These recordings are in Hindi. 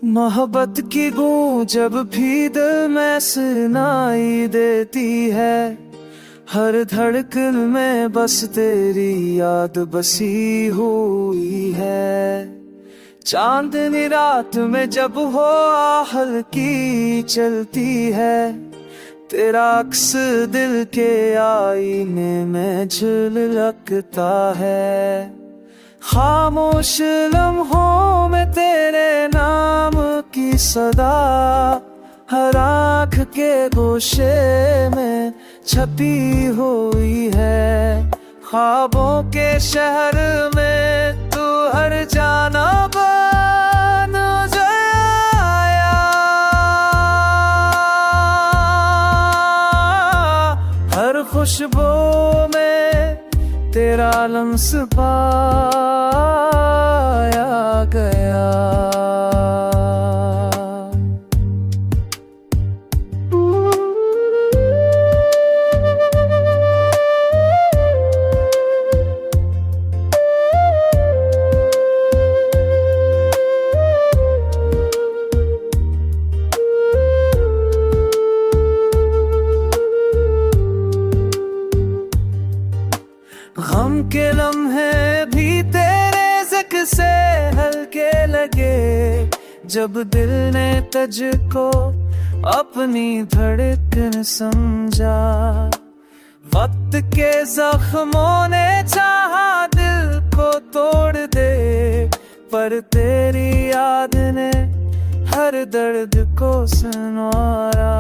मोहब्बत की गूंज जब भी दिल में सुनाई देती है, हर धड़कन में बस तेरी याद बसी हुई है। चांदनी रात में जब हो हल्की चलती है, तेरा अक्स दिल के आईने में झलकता है। खामोश लम्हों में तेरे नाम की सदा हर आँख के गोशे में छपी हुई है। ख्वाबों के शहर में तू हर जाना बन जाया, हर खुशबू में तेरा लम्स पाया गया। गम के लम्हे भी तेरे ज़िक्र से हल्के लगे, जब दिल ने तुझको अपनी धड़कन समझा। वक्त के जख्मों ने चाहा दिल को तोड़ दे, पर तेरी याद ने हर दर्द को संवारा।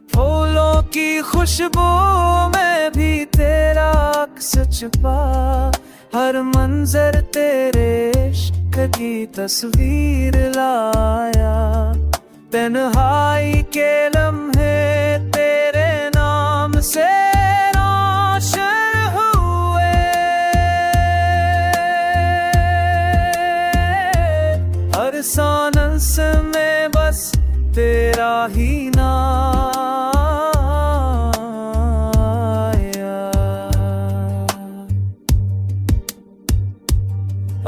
फूलों की खुशबू में भी तेरा अक्स छुपा, हर मंजर तेरे इश्क की तस्वीर लाया। तन्हाई के लम्हे तेरे नाम से रोशन हुए, हर सांस में बस तेरा ही नाम।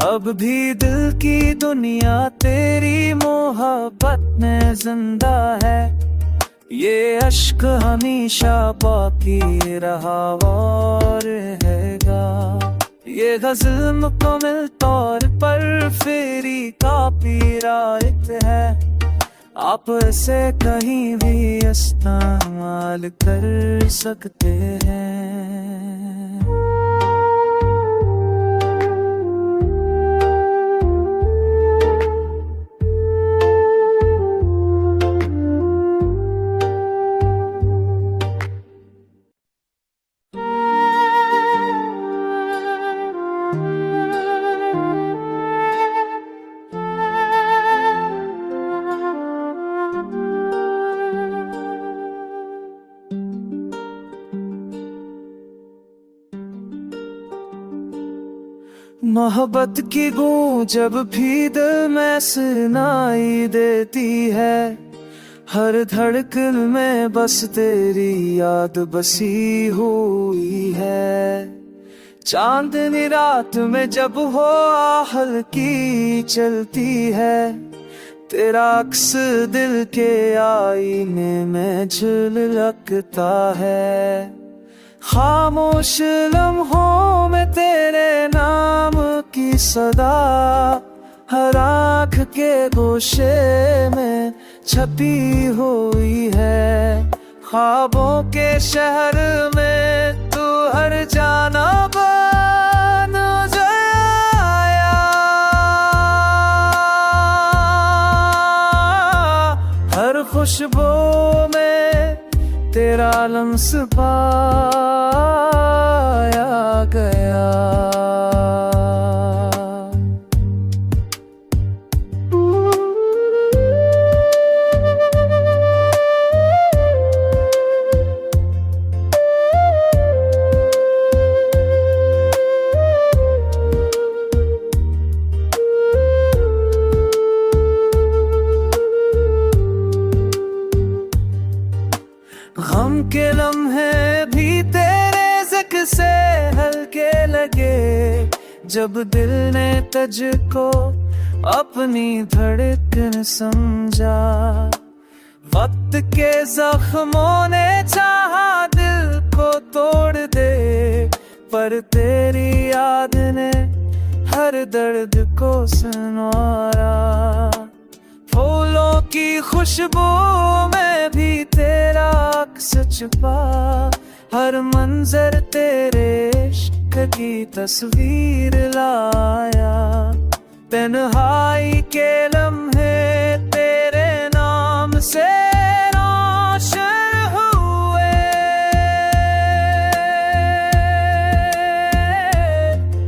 अब भी दिल की दुनिया तेरी मोहब्बत में जिंदा है, ये अश्क हमेशा बाकी रहा और रहेगा। ये गज़ल मुकम्मल तौर पर फेरी कॉपीराइट है, आप इसे कहीं भी इस्तेमाल कर सकते हैं। मोहब्बत की गूंज जब भी दिल में सुनाई देती है, हर धड़कन में बस तेरी याद बसी हुई है। चांदनी रात में जब हो हल्की चलती है, तेरा अक्स दिल के आईने में झलकता है। खामोश लम्हों में तेरे नाम की सदा हर आँख के गोशे में छपी हुई है। ख्वाबों के शहर में तू हर जाना बन जाया, हर खुशबू में तेरा लम्स पाया गया। गम के लम्हे भी तेरे ज़िक्र से हल्के लगे, जब दिल ने तुझको अपनी धड़कन समझा। वक्त के जख्मों ने चाहा दिल को तोड़ दे, पर तेरी याद ने हर दर्द को संवारा। फूलों की खुशबू में भी तेरा अक्स छुपा, हर मंजर तेरे इश्क की तस्वीर लाया। तन्हाई के लम्हे तेरे नाम से रोशन हुए,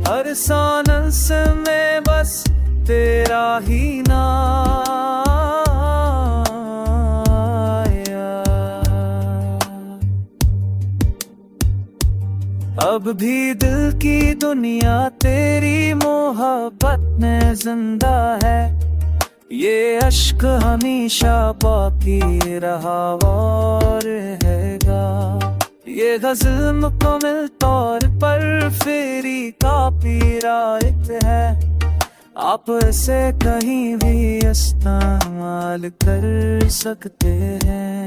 हर सांस में बस तेरा ही नाम आया। अब भी दिल की दुनिया तेरी मोहब्बत में जिंदा है, ये अश्क हमेशा बाकी रहा और रहेगा। ये गज़ल मुकम्मल तौर पर फेरी का पीरायत है, आप इसे कहीं भी इस्तेमाल कर सकते हैं।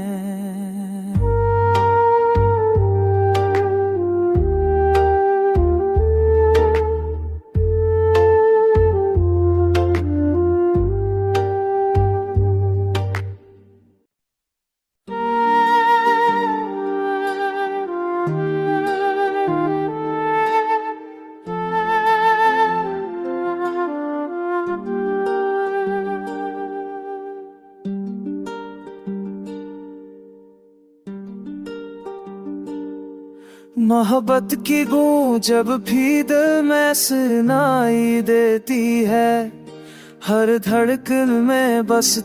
मोहब्बत की गूंज जब भी दिल में सुनाई देती है, हर धड़कन में बस